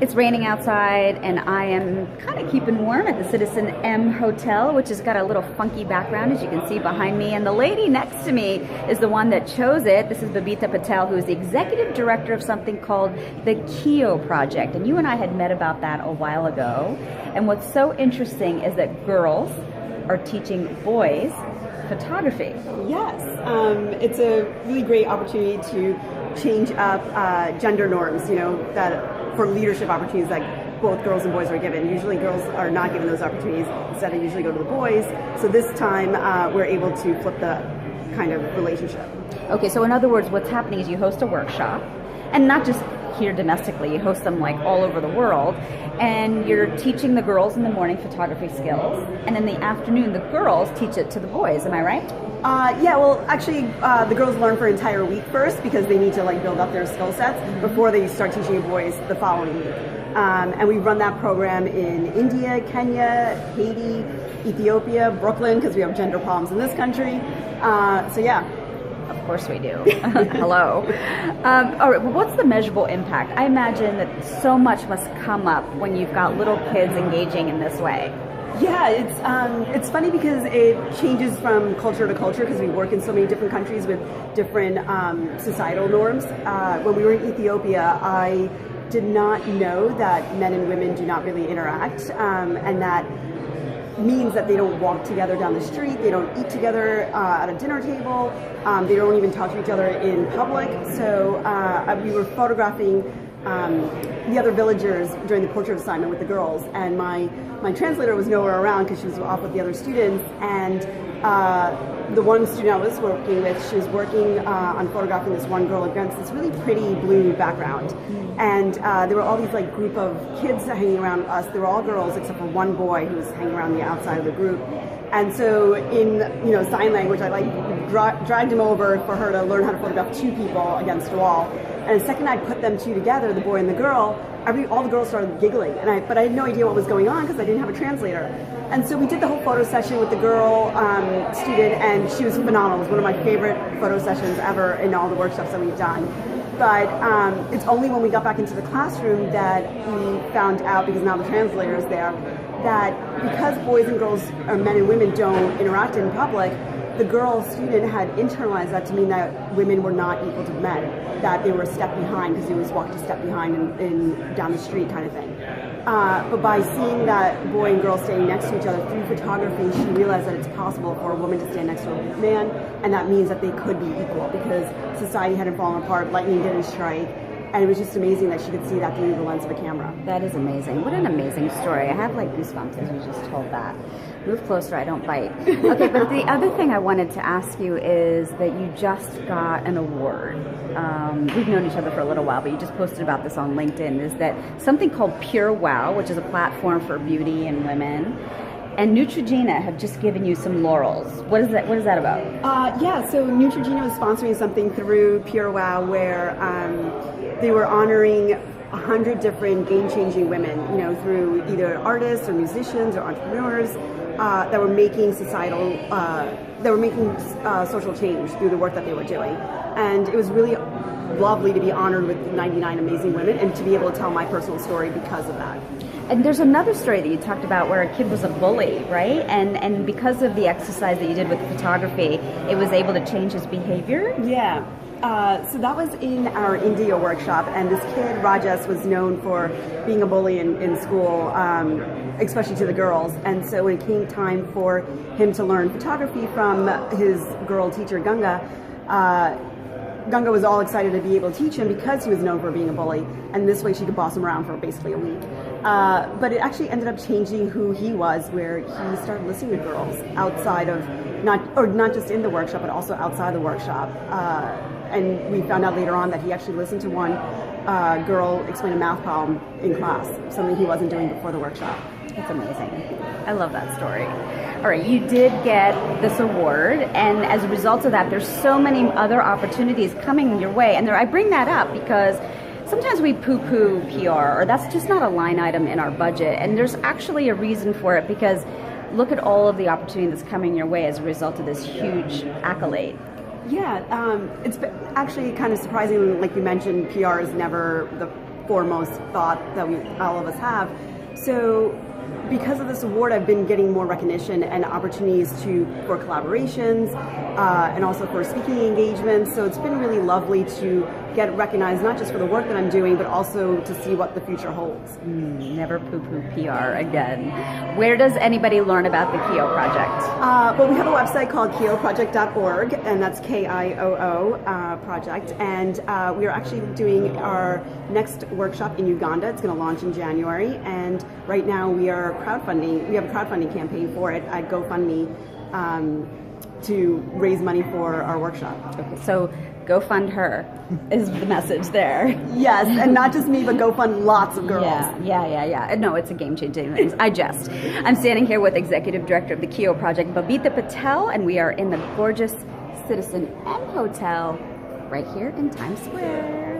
It's raining outside, and I am kind of keeping warm at the Citizen M Hotel, which has got a little funky background, as you can see behind me. And the lady next to me is the one that chose it. This is Babita Patel, who is the executive director of something called the KIOO Project. And you and I had met about that a while ago. And what's so interesting is that girls are teaching boys photography. Yes, it's a really great opportunity to change up gender norms, that for leadership opportunities like both girls and boys are given. Usually girls are not given those opportunities. Instead, they usually go to the boys. So this time we're able to flip the kind of relationship. Okay, so in other words, what's happening is you host a workshop, and not just here domestically, you host them like all over the world, and you're teaching the girls in the morning photography skills, and in the afternoon the girls teach it to the boys. Am I right? Yeah, well, actually, the girls learn for an entire week first because they need to build up their skill sets before they start teaching the boys the following week. And we run that program in India, Kenya, Haiti, Ethiopia, Brooklyn, because we have gender problems in this country. So yeah. Of course we do. Hello. All right, well, what's the measurable impact? I imagine that so much must come up when you've got little kids engaging in this way. Yeah, it's funny because it changes from culture to culture because we work in so many different countries with different societal norms. When we were in Ethiopia, I did not know that men and women do not really interact, and that means that they don't walk together down the street, they don't eat together at a dinner table, they don't even talk to each other in public. So we were photographing the other villagers during the portrait assignment with the girls, and my translator was nowhere around because she was off with the other students, and the one student I was working with, she was working on photographing this one girl against this really pretty blue background. And there were all these group of kids hanging around us. They were all girls except for one boy who was hanging around the outside of the group. And so in sign language, I dragged him over for her to learn how to photograph two people against a wall. And the second I put them two together, the boy and the girl, all the girls started giggling. But I had no idea what was going on because I didn't have a translator. And so we did the whole photo session with the girl student, and she was phenomenal. It was one of my favorite photo sessions ever in all the workshops that we've done. But it's only when we got back into the classroom that we found out, because now the translator is there, that because boys and girls, or men and women, don't interact in public, the girl student had internalized that to mean that women were not equal to men, that they were a step behind because they always walked a step behind in down the street kind of thing. But by seeing that boy and girl standing next to each other through photography, she realized that it's possible for a woman to stand next to a man, and that means that they could be equal because society hadn't fallen apart, lightning didn't strike. And it was just amazing that she could see that through the lens of a camera. That is amazing. What an amazing story. I have goosebumps as you just told that. Move closer, I don't bite. Okay, but the other thing I wanted to ask you is that you just got an award. We've known each other for a little while, but you just posted about this on LinkedIn. Is that something called Pure Wow, which is a platform for beauty and women, and Neutrogena have just given you some laurels. What is that about? Yeah, so Neutrogena was sponsoring something through Pure Wow where they were honoring 100 different game-changing women, through either artists or musicians or entrepreneurs that were making social change through the work that they were doing. And it was really lovely to be honored with 99 amazing women and to be able to tell my personal story because of that. And there's another story that you talked about where a kid was a bully, right? And because of the exercise that you did with photography, it was able to change his behavior? Yeah. So that was in our India workshop, and this kid, Rajesh, was known for being a bully in school, especially to the girls. And so when it came time for him to learn photography from his girl teacher, Ganga, Ganga was all excited to be able to teach him because he was known for being a bully, and this way she could boss him around for basically a week. But it actually ended up changing who he was, where he started listening to girls outside of, not just in the workshop, but also outside the workshop. And we found out later on that he actually listened to one girl explain a math problem in class, something he wasn't doing before the workshop. It's amazing. I love that story. All right, you did get this award, and as a result of that, there's so many other opportunities coming your way. And I bring that up because sometimes we poo-poo PR, or that's just not a line item in our budget, and there's actually a reason for it, because look at all of the opportunity that's coming your way as a result of this huge accolade. Yeah, it's actually kind of surprising, like you mentioned, PR is never foremost thought that all of us have. So because of this award, I've been getting more recognition and opportunities for collaborations and also for speaking engagements. So it's been really lovely to get recognized, not just for the work that I'm doing, but also to see what the future holds. Never poo-poo PR again. Where does anybody learn about the KIOO Project? Well, we have a website called KIOOproject.org, and that's KIOO Project. And we are actually doing our next workshop in Uganda. It's going to launch in January. And right now we are crowdfunding. We have a crowdfunding campaign for it at GoFundMe to raise money for our workshop. Okay, so go fund her is the message there. Yes, and not just me, but go fund lots of girls. Yeah. No, it's a game-changing thing. I jest. I'm standing here with Executive Director of the KIOO Project, Babita Patel, and we are in the gorgeous Citizen M Hotel right here in Times Square.